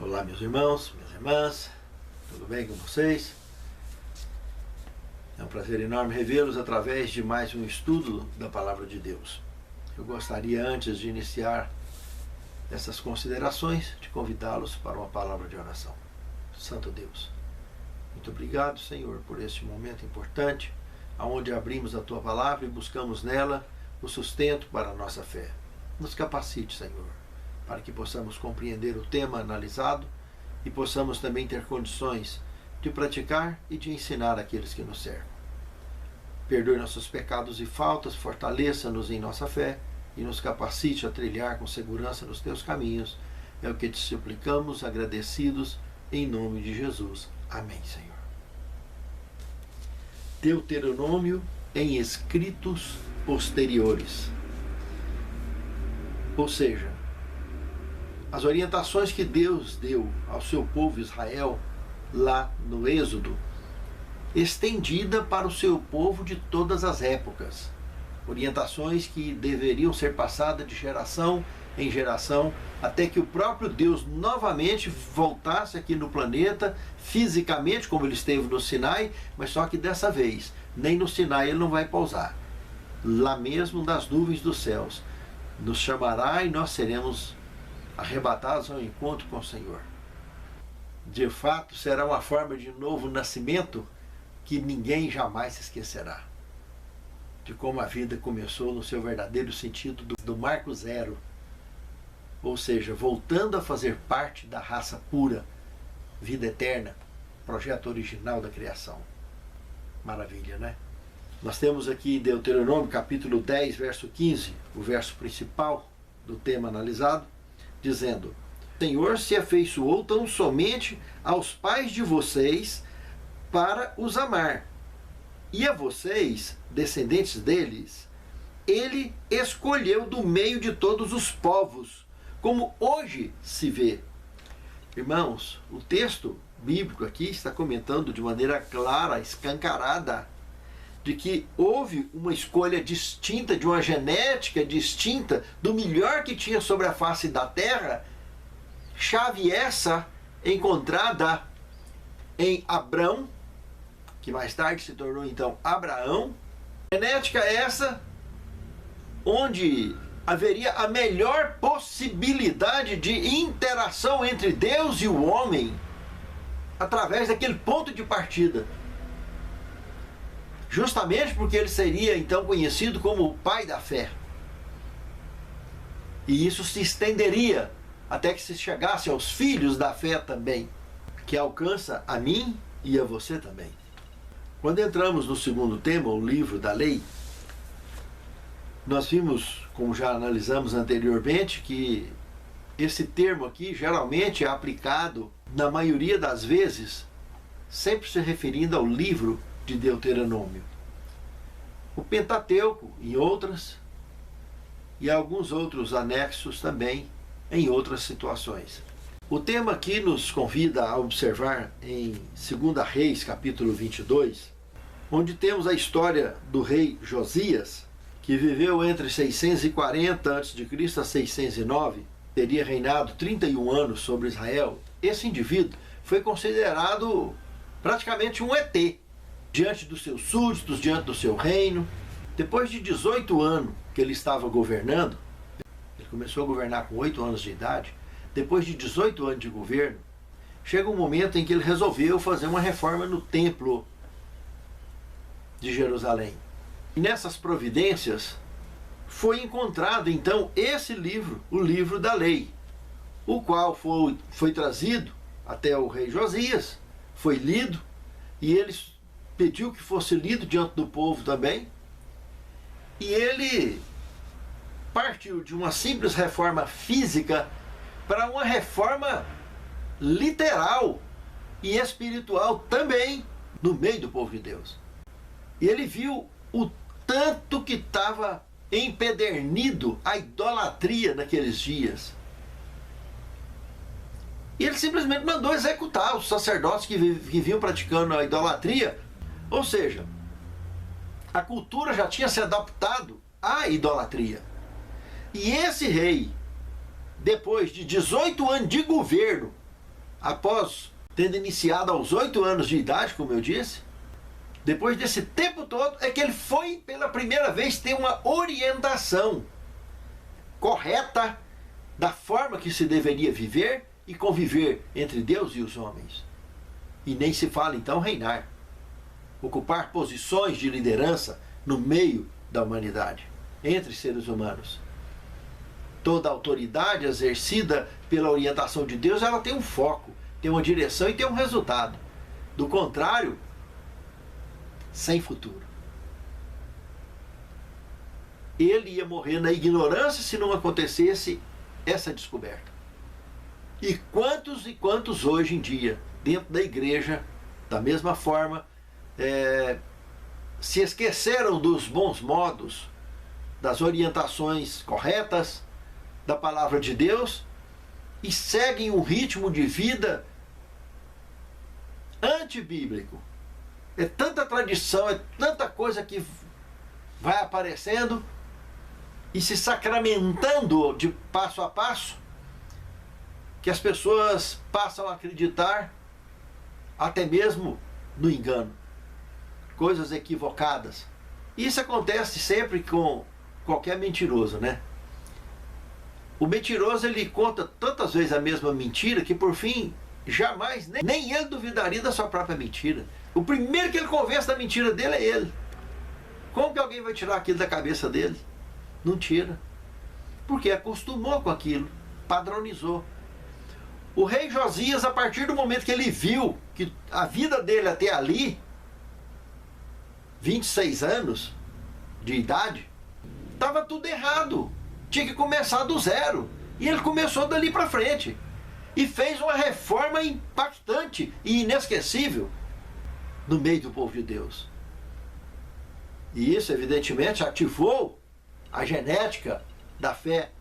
Olá, meus irmãos, minhas irmãs, tudo bem com vocês? É um prazer enorme revê-los através de mais um estudo da Palavra de Deus. Eu gostaria, antes de iniciar essas considerações, de convidá-los para uma palavra de oração. Santo Deus, muito obrigado, Senhor, por este momento importante, onde abrimos a Tua Palavra e buscamos nela o sustento para a nossa fé. Nos capacite, Senhor, para que possamos compreender o tema analisado e possamos também ter condições de praticar e de ensinar aqueles que nos cercam. Perdoe nossos pecados e faltas, fortaleça-nos em nossa fé e nos capacite a trilhar com segurança nos teus caminhos. É o que te suplicamos, agradecidos, em nome de Jesus. Amém, Senhor. Deuteronômio em escritos posteriores. Ou seja, as orientações que Deus deu ao seu povo Israel lá no Êxodo, estendida para o seu povo de todas as épocas. Orientações que deveriam ser passadas de geração em geração, até que o próprio Deus novamente voltasse aqui no planeta, fisicamente, como ele esteve no Sinai, mas só que dessa vez, nem no Sinai ele não vai pousar. Lá mesmo das nuvens dos céus, nos chamará e nós seremos arrebatados ao encontro com o Senhor. De fato, será uma forma de novo nascimento que ninguém jamais se esquecerá. De como a vida começou no seu verdadeiro sentido do marco zero. Ou seja, voltando a fazer parte da raça pura, vida eterna, projeto original da criação. Maravilha, né? Nós temos aqui em Deuteronômio capítulo 10, verso 15, o verso principal do tema analisado, dizendo: o Senhor se afeiçoou tão somente aos pais de vocês para os amar, e a vocês, descendentes deles, ele escolheu do meio de todos os povos, como hoje se vê. Irmãos, o texto bíblico aqui está comentando de maneira clara, escancarada, de que houve uma escolha distinta, de uma genética distinta, do melhor que tinha sobre a face da terra, chave essa encontrada em Abrão, que mais tarde se tornou então Abraão. Genética essa onde haveria a melhor possibilidade de interação entre Deus e o homem, através daquele ponto de partida. Justamente porque ele seria então conhecido como o pai da fé. E isso se estenderia até que se chegasse aos filhos da fé também, que alcança a mim e a você também. Quando entramos no segundo tema, o livro da lei, nós vimos, como já analisamos anteriormente, que esse termo aqui geralmente é aplicado, na maioria das vezes, sempre se referindo ao livro de Deuteronômio. O Pentateuco em outras, e alguns outros anexos também em outras situações. O tema aqui nos convida a observar em 2 Reis, capítulo 22, onde temos a história do rei Josias, que viveu entre 640 a.C. a 609, teria reinado 31 anos sobre Israel. Esse indivíduo foi considerado praticamente um ET, diante dos seus súditos, diante do seu reino. Depois de 18 anos que ele estava governando, ele começou a governar com 8 anos de idade, depois de 18 anos de governo, chega um momento em que ele resolveu fazer uma reforma no templo de Jerusalém. E nessas providências foi encontrado então esse livro, o livro da lei, o qual foi trazido até o rei Josias, foi lido, e ele pediu que fosse lido diante do povo também, e ele partiu de uma simples reforma física para uma reforma literal e espiritual também no meio do povo de Deus. E ele viu o tanto que estava empedernido a idolatria naqueles dias. E ele simplesmente mandou executar os sacerdotes que vinham praticando a idolatria. Ou seja, a cultura já tinha se adaptado à idolatria. E esse rei, depois de 18 anos de governo, após tendo iniciado aos 8 anos de idade, como eu disse, depois desse tempo todo, é que ele foi pela primeira vez ter uma orientação correta da forma que se deveria viver e conviver entre Deus e os homens. E nem se fala então reinar, ocupar posições de liderança no meio da humanidade, entre seres humanos. Toda autoridade exercida pela orientação de Deus, ela tem um foco, tem uma direção e tem um resultado. Do contrário, sem futuro. Ele ia morrer na ignorância se não acontecesse essa descoberta. E quantos hoje em dia, dentro da igreja, da mesma forma, se esqueceram dos bons modos, das orientações corretas, da palavra de Deus, e seguem um ritmo de vida antibíblico. É tanta tradição, é tanta coisa que vai aparecendo e se sacramentando de passo a passo, que as pessoas passam a acreditar até mesmo no engano, coisas equivocadas. Isso acontece sempre com qualquer mentiroso, né? O mentiroso, ele conta tantas vezes a mesma mentira que por fim jamais, nem ele duvidaria da sua própria mentira. O primeiro que ele convence da mentira dele é ele. Como que alguém vai tirar aquilo da cabeça dele? Não tira. Porque acostumou com aquilo, padronizou. O rei Josias, a partir do momento que ele viu que a vida dele até ali, 26 anos de idade, estava tudo errado. Tinha que começar do zero. E ele começou dali para frente. E fez uma reforma impactante e inesquecível no meio do povo de Deus. E isso, evidentemente, ativou a genética da fé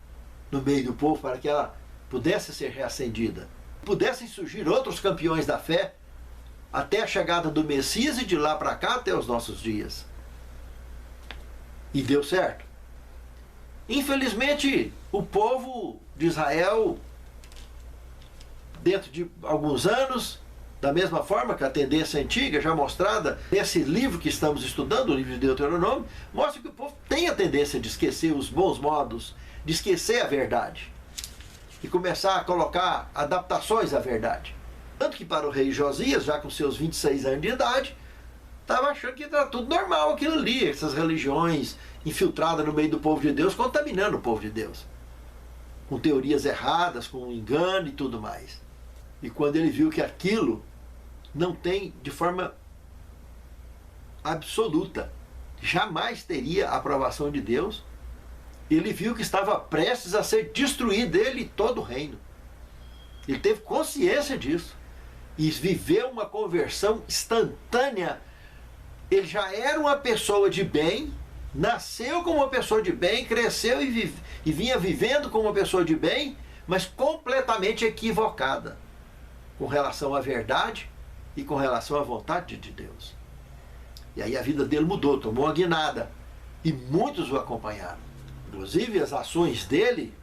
no meio do povo para que ela pudesse ser reacendida. Pudessem surgir outros campeões da fé até a chegada do Messias e de lá para cá até os nossos dias. E deu certo. Infelizmente, o povo de Israel, dentro de alguns anos, da mesma forma que a tendência antiga, já mostrada nesse livro que estamos estudando, o livro de Deuteronômio, mostra que o povo tem a tendência de esquecer os bons modos, de esquecer a verdade e começar a colocar adaptações à verdade. Tanto que para o rei Josias, já com seus 26 anos de idade, estava achando que era tudo normal aquilo ali, essas religiões infiltradas no meio do povo de Deus, contaminando o povo de Deus, com teorias erradas, com engano e tudo mais. E quando ele viu que aquilo não tem, de forma absoluta, jamais teria a aprovação de Deus, ele viu que estava prestes a ser destruído dele todo o reino. Ele teve consciência disso e viveu uma conversão instantânea. Ele já era uma pessoa de bem, nasceu como uma pessoa de bem, cresceu e vinha vivendo como uma pessoa de bem, mas completamente equivocada com relação à verdade e com relação à vontade de Deus. E aí a vida dele mudou, tomou uma guinada, e muitos o acompanharam. Inclusive as ações dele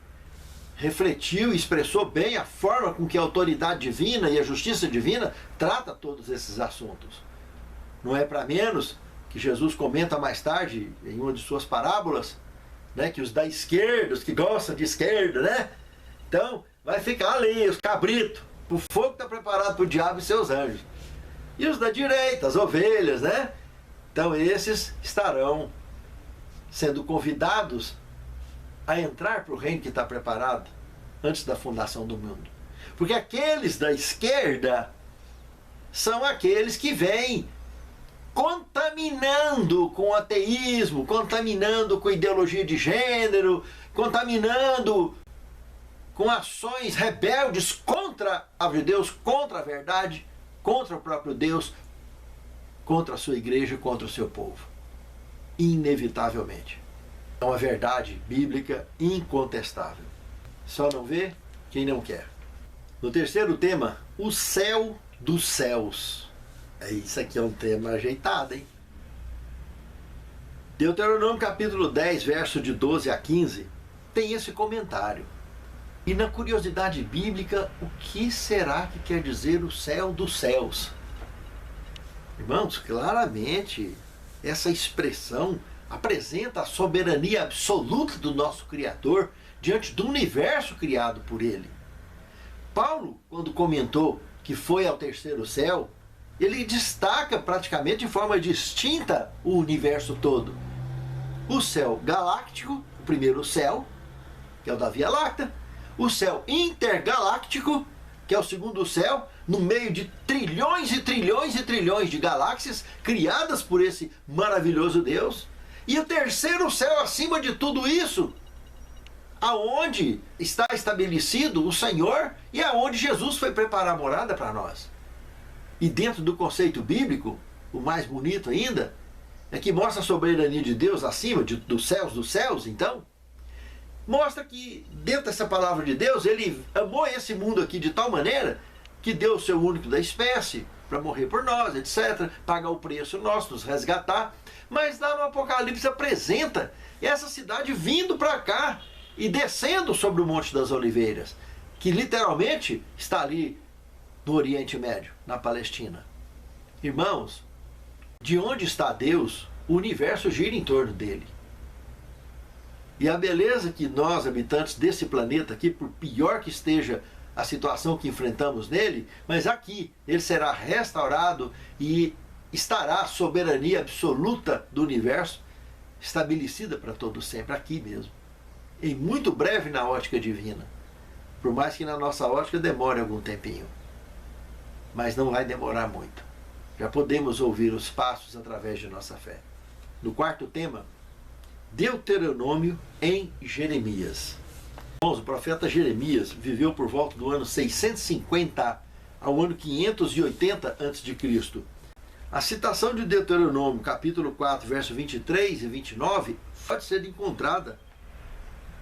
refletiu e expressou bem a forma com que a autoridade divina e a justiça divina trata todos esses assuntos. Não é para menos que Jesus comenta mais tarde, em uma de suas parábolas, né, que os da esquerda, os que gostam de esquerda, né? Então, vai ficar ali, os cabritos, o fogo está preparado para o diabo e seus anjos. E os da direita, as ovelhas, né? Então, esses estarão sendo convidados a entrar para o reino que está preparado antes da fundação do mundo. Porque aqueles da esquerda são aqueles que vêm contaminando com ateísmo, contaminando com ideologia de gênero, contaminando com ações rebeldes contra a Deus, contra a verdade, contra o próprio Deus, contra a sua igreja, contra o seu povo. Inevitavelmente. É uma verdade bíblica incontestável. Só não vê quem não quer. No terceiro tema, o céu dos céus. Isso aqui é um tema ajeitado, hein? Deuteronômio capítulo 10, verso de 12 a 15, tem esse comentário. E na curiosidade bíblica, o que será que quer dizer o céu dos céus? Irmãos, claramente essa expressão apresenta a soberania absoluta do nosso Criador diante do universo criado por Ele. Paulo, quando comentou que foi ao terceiro céu, ele destaca praticamente de forma distinta o universo todo. O céu galáctico, o primeiro céu, que é o da Via Láctea, o céu intergaláctico, que é o segundo céu, no meio de trilhões e trilhões e trilhões de galáxias criadas por esse maravilhoso Deus, e o terceiro céu acima de tudo isso, aonde está estabelecido o Senhor e aonde Jesus foi preparar morada para nós. E dentro do conceito bíblico, o mais bonito ainda, é que mostra a soberania de Deus acima dos céus, então, mostra que dentro dessa palavra de Deus, Ele amou esse mundo aqui de tal maneira que deu o seu único da espécie para morrer por nós, etc., pagar o preço nosso, nos resgatar. Mas lá no Apocalipse apresenta essa cidade vindo para cá e descendo sobre o Monte das Oliveiras, que literalmente está ali no Oriente Médio, na Palestina. Irmãos, de onde está Deus, o universo gira em torno dele. E a beleza que nós, habitantes desse planeta aqui, por pior que esteja a situação que enfrentamos nele, mas aqui ele será restaurado e estará a soberania absoluta do universo estabelecida para todo sempre, aqui mesmo. Em muito breve na ótica divina. Por mais que na nossa ótica demore algum tempinho. Mas não vai demorar muito. Já podemos ouvir os passos através de nossa fé. No quarto tema, Deuteronômio em Jeremias. Irmãos, o profeta Jeremias viveu por volta do ano 650 ao ano 580 a.C. A citação de Deuteronômio, capítulo 4, verso 23 e 29, pode ser encontrada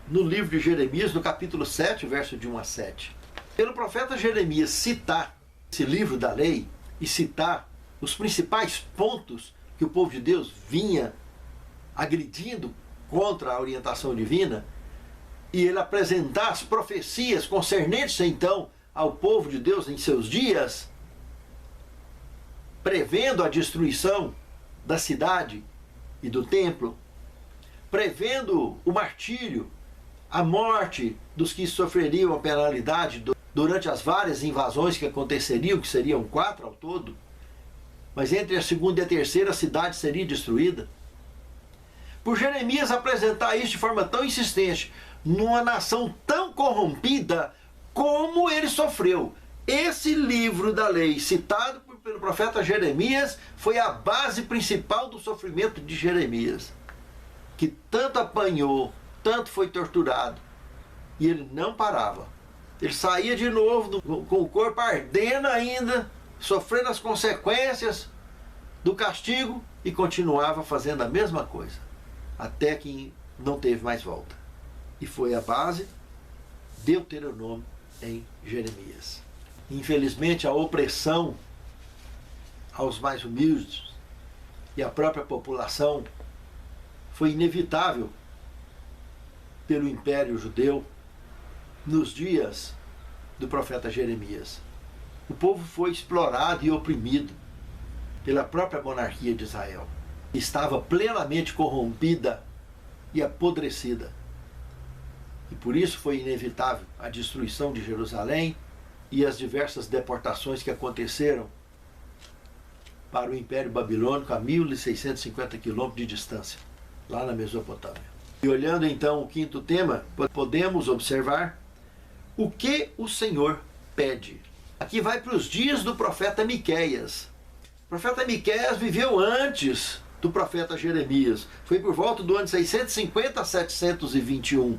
no livro de Jeremias, no capítulo 7, verso de 1 a 7. Pelo profeta Jeremias citar esse livro da lei e citar os principais pontos que o povo de Deus vinha agredindo contra a orientação divina, e ele apresentar as profecias concernentes então ao povo de Deus em seus dias, prevendo a destruição da cidade e do templo, prevendo o martírio, a morte dos que sofreriam a penalidade durante as várias invasões que aconteceriam, que seriam 4 ao todo, mas entre a segunda e a terceira a cidade seria destruída. Por Jeremias apresentar isso de forma tão insistente, numa nação tão corrompida como ele sofreu. Esse livro da lei, citado pelo profeta Jeremias, foi a base principal do sofrimento de Jeremias, que tanto apanhou, tanto foi torturado, e ele não parava. Ele saía de novo com o corpo ardendo ainda, sofrendo as consequências do castigo, e continuava fazendo a mesma coisa, até que não teve mais volta. E foi a base, Deuteronômio em Jeremias. Infelizmente, a opressão aos mais humildes e à própria população foi inevitável pelo Império Judeu nos dias do profeta Jeremias. O povo foi explorado e oprimido pela própria monarquia de Israel. Estava plenamente corrompida e apodrecida. E por isso foi inevitável a destruição de Jerusalém e as diversas deportações que aconteceram para o Império Babilônico a 1.650 quilômetros de distância, lá na Mesopotâmia. E olhando então o quinto tema, podemos observar o que o Senhor pede. Aqui vai para os dias do profeta Miqueias. O profeta Miqueias viveu antes do profeta Jeremias. Foi por volta do ano 650 a 721.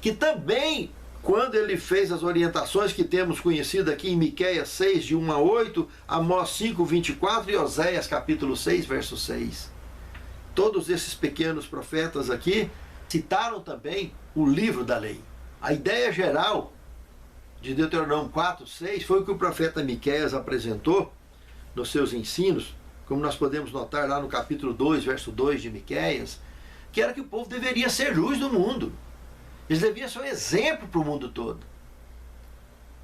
Que também, quando ele fez as orientações que temos conhecido aqui em Miqueias 6, de 1 a 8, Amós 5, 24 e Oséias capítulo 6, verso 6. Todos esses pequenos profetas aqui citaram também o livro da lei. A ideia geral de Deuteronômio 4, 6 foi o que o profeta Miqueias apresentou nos seus ensinos, como nós podemos notar lá no capítulo 2, verso 2 de Miqueias, que era que o povo deveria ser luz do mundo. Eles deviam ser um exemplo para o mundo todo.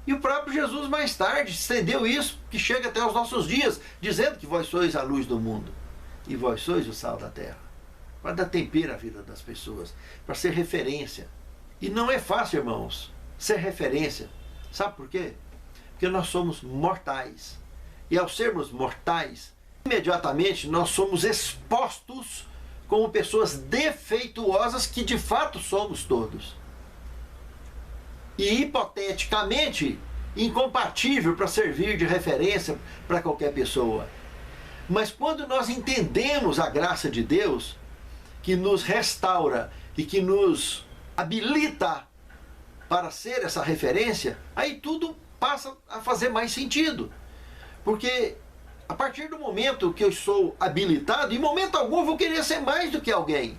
E o próprio Jesus mais tarde estendeu isso, que chega até os nossos dias, dizendo que vós sois a luz do mundo e vós sois o sal da terra. Para dar tempero à vida das pessoas, para ser referência. E não é fácil, irmãos, ser referência. Sabe por quê? Porque nós somos mortais. E ao sermos mortais, imediatamente nós somos expostos como pessoas defeituosas, que de fato somos todos. E hipoteticamente incompatível para servir de referência para qualquer pessoa. Mas quando nós entendemos a graça de Deus, que nos restaura e que nos habilita para ser essa referência, aí tudo passa a fazer mais sentido. Porque a partir do momento que eu sou habilitado, em momento algum eu vou querer ser mais do que alguém.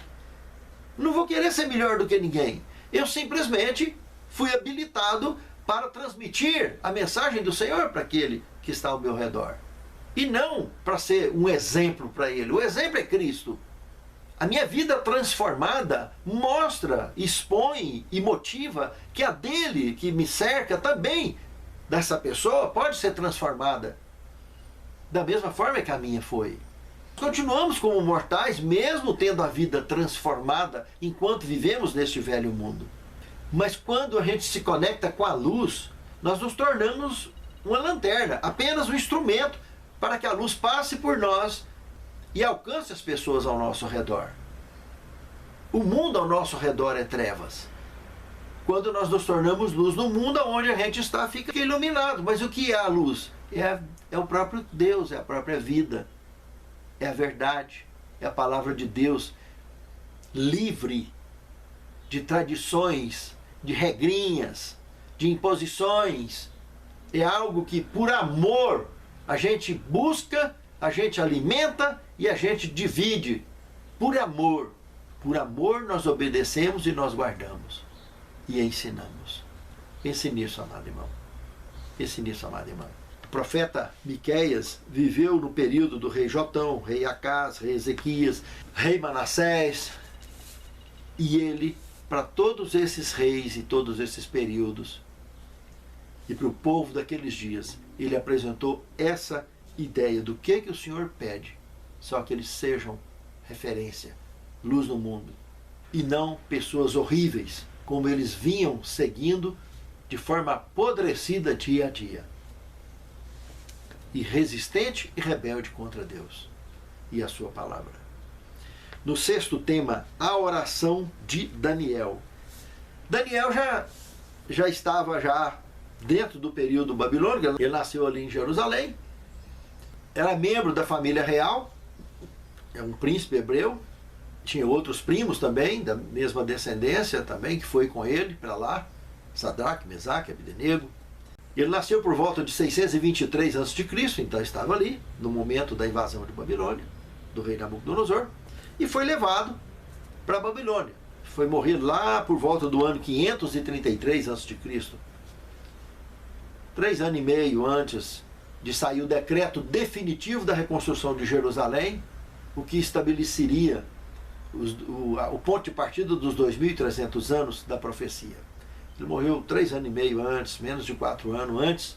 Não vou querer ser melhor do que ninguém. Eu simplesmente fui habilitado para transmitir a mensagem do Senhor para aquele que está ao meu redor. E não para ser um exemplo para ele. O exemplo é Cristo. A minha vida transformada mostra, expõe e motiva que a dele, que me cerca também, dessa pessoa, pode ser transformada. Da mesma forma que a minha foi. Continuamos como mortais, mesmo tendo a vida transformada enquanto vivemos neste velho mundo. Mas quando a gente se conecta com a luz, nós nos tornamos uma lanterna, apenas um instrumento para que a luz passe por nós e alcance as pessoas ao nosso redor. O mundo ao nosso redor é trevas. Quando nós nos tornamos luz no mundo, onde a gente está, fica iluminado. Mas o que é a luz? É o próprio Deus, é a própria vida, é a verdade, é a palavra de Deus, livre de tradições, de regrinhas, de imposições. É algo que por amor a gente busca, a gente alimenta e a gente divide. Por amor nós obedecemos e nós guardamos e ensinamos. Pense nisso, amado irmão. Pense nisso, amado irmão. O profeta Miqueias viveu no período do rei Jotão, rei Acás, rei Ezequias, rei Manassés, e ele, para todos esses reis e todos esses períodos, e para o povo daqueles dias, ele apresentou essa ideia do que o Senhor pede, só que eles sejam referência, luz no mundo, e não pessoas horríveis, como eles vinham seguindo de forma apodrecida dia a dia, e resistente e rebelde contra Deus e a sua palavra. No sexto tema, a oração de Daniel. Daniel já estava dentro do período babilônico. Ele nasceu ali em Jerusalém, era membro da família real, é um príncipe hebreu, tinha outros primos também, da mesma descendência também, que foi com ele para lá, Sadraque, Mesaque, Abdenego. Ele nasceu por volta de 623 a.C., então estava ali, no momento da invasão de Babilônia, do rei Nabucodonosor, e foi levado para a Babilônia. Foi morrer lá por volta do ano 533 a.C., 3 anos e meio antes de sair o decreto definitivo da reconstrução de Jerusalém, o que estabeleceria o ponto de partida dos 2.300 anos da profecia. Ele morreu 3 anos e meio antes, menos de 4 anos antes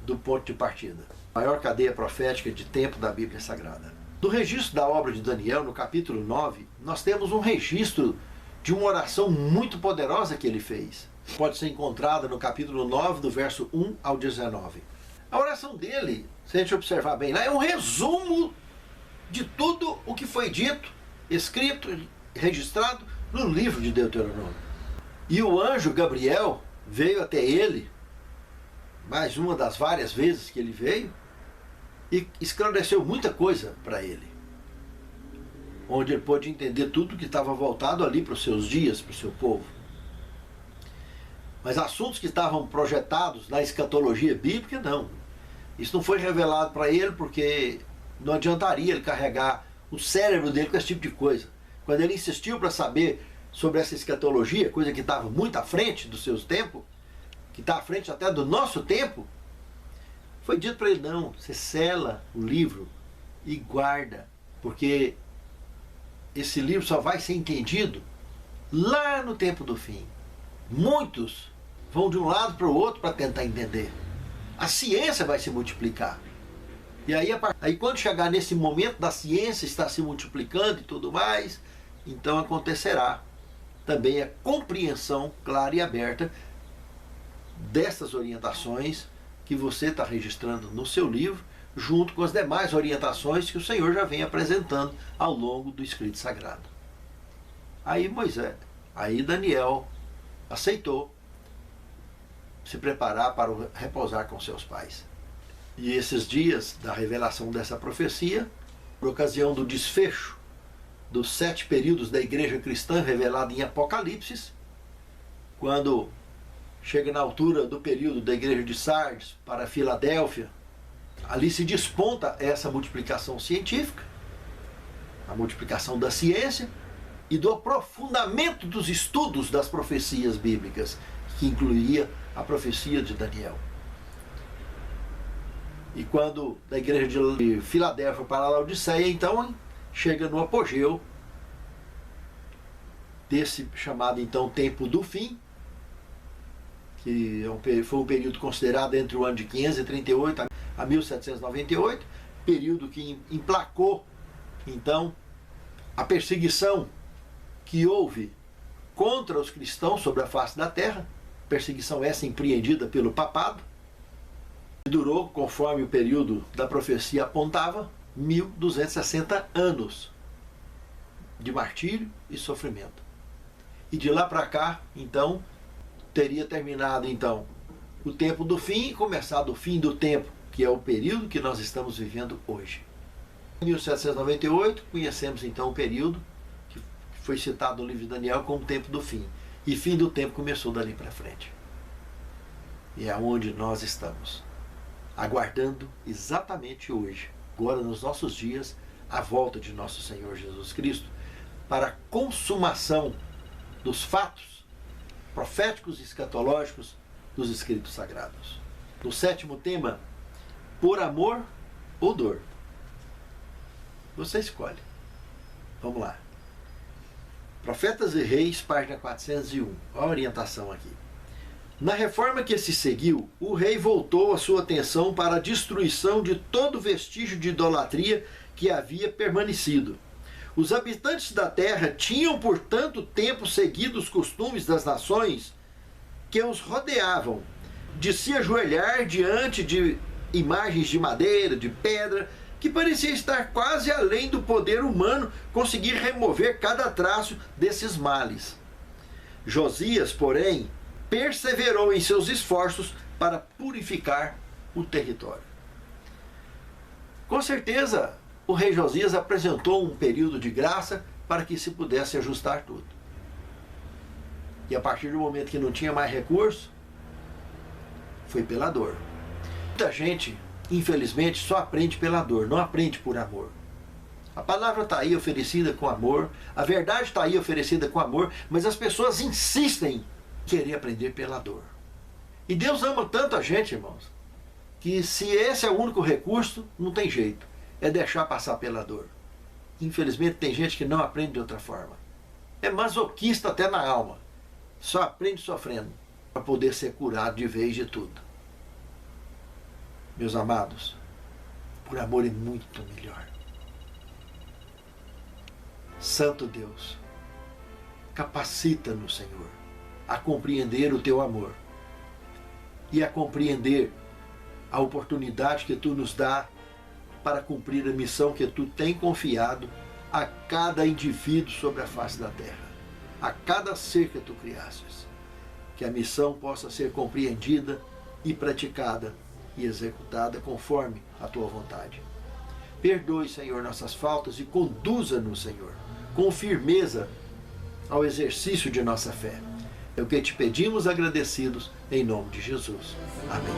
do ponto de partida. A maior cadeia profética de tempo da Bíblia Sagrada. No registro da obra de Daniel, no capítulo 9, nós temos um registro de uma oração muito poderosa que ele fez. Pode ser encontrada no capítulo 9, do verso 1 ao 19. A oração dele, se a gente observar bem lá, é um resumo de tudo o que foi dito, escrito e registrado no livro de Deuteronômio. E o anjo Gabriel veio até ele, mais uma das várias vezes que ele veio, e esclareceu muita coisa para ele, onde ele pôde entender tudo que estava voltado ali para os seus dias, para o seu povo. Mas assuntos que estavam projetados na escatologia bíblica, não. Isso não foi revelado para ele porque não adiantaria ele carregar o cérebro dele com esse tipo de coisa. Quando ele insistiu para saber sobre essa escatologia, coisa que estava muito à frente dos seus tempos, que está à frente até do nosso tempo, foi dito para ele: não, você sela o livro e guarda, porque esse livro só vai ser entendido lá no tempo do fim. Muitos vão de um lado para o outro para tentar entender. A ciência vai se multiplicar. E aí quando chegar nesse momento da ciência estar se multiplicando e tudo mais, então acontecerá também a compreensão clara e aberta dessas orientações que você está registrando no seu livro, junto com as demais orientações que o Senhor já vem apresentando ao longo do escrito sagrado. Aí Daniel aceitou se preparar para repousar com seus pais. E esses dias da revelação dessa profecia, por ocasião do desfecho dos 7 períodos da igreja cristã revelado em Apocalipse, quando chega na altura do período da igreja de Sardes para Filadélfia, ali se desponta essa multiplicação científica, a multiplicação da ciência e do aprofundamento dos estudos das profecias bíblicas, que incluía a profecia de Daniel. E quando da igreja de Filadélfia para Laodiceia, então chega no apogeu desse chamado então tempo do fim, que foi um período considerado entre o ano de 538 a 1798, período que emplacou então a perseguição que houve contra os cristãos sobre a face da terra, perseguição essa empreendida pelo papado, que durou, conforme o período da profecia apontava, 1260 anos de martírio e sofrimento. E de lá para cá, então, teria terminado então o tempo do fim e começado o fim do tempo, que é o período que nós estamos vivendo hoje. Em 1798, conhecemos então o período que foi citado no livro de Daniel como tempo do fim. E fim do tempo começou dali para frente. E é onde nós estamos, aguardando exatamente hoje, agora nos nossos dias, a volta de nosso Senhor Jesus Cristo, para a consumação dos fatos proféticos e escatológicos dos escritos sagrados. No 7º tema, por amor ou dor? Você escolhe. Vamos lá. Profetas e Reis, página 401. Olha a orientação aqui. Na reforma que se seguiu, o rei voltou a sua atenção para a destruição de todo vestígio de idolatria que havia permanecido. Os habitantes da terra tinham por tanto tempo seguido os costumes das nações que os rodeavam, de se ajoelhar diante de imagens de madeira, de pedra, que parecia estar quase além do poder humano conseguir remover cada traço desses males. Josias, porém, perseverou em seus esforços para purificar o território. Com certeza, o rei Josias apresentou um período de graça para que se pudesse ajustar tudo. E a partir do momento que não tinha mais recurso, foi pela dor. Muita gente, infelizmente, só aprende pela dor, não aprende por amor. A palavra está aí oferecida com amor, a verdade está aí oferecida com amor, mas as pessoas insistem em querer aprender pela dor. E Deus ama tanto a gente, irmãos, que se esse é o único recurso, não tem jeito, é deixar passar pela dor. Infelizmente tem gente que não aprende de outra forma. É masoquista até na alma, só aprende sofrendo, para poder ser curado de vez de tudo. Meus amados, por amor é muito melhor. Santo Deus, capacita-nos, Senhor, a compreender o Teu amor e a compreender a oportunidade que Tu nos dá para cumprir a missão que Tu tem confiado a cada indivíduo sobre a face da terra, a cada ser que Tu criastes. Que a missão possa ser compreendida e praticada e executada conforme a Tua vontade. Perdoe, Senhor, nossas faltas e conduza-nos, Senhor, com firmeza ao exercício de nossa fé. É o que te pedimos agradecidos, em nome de Jesus. Amém.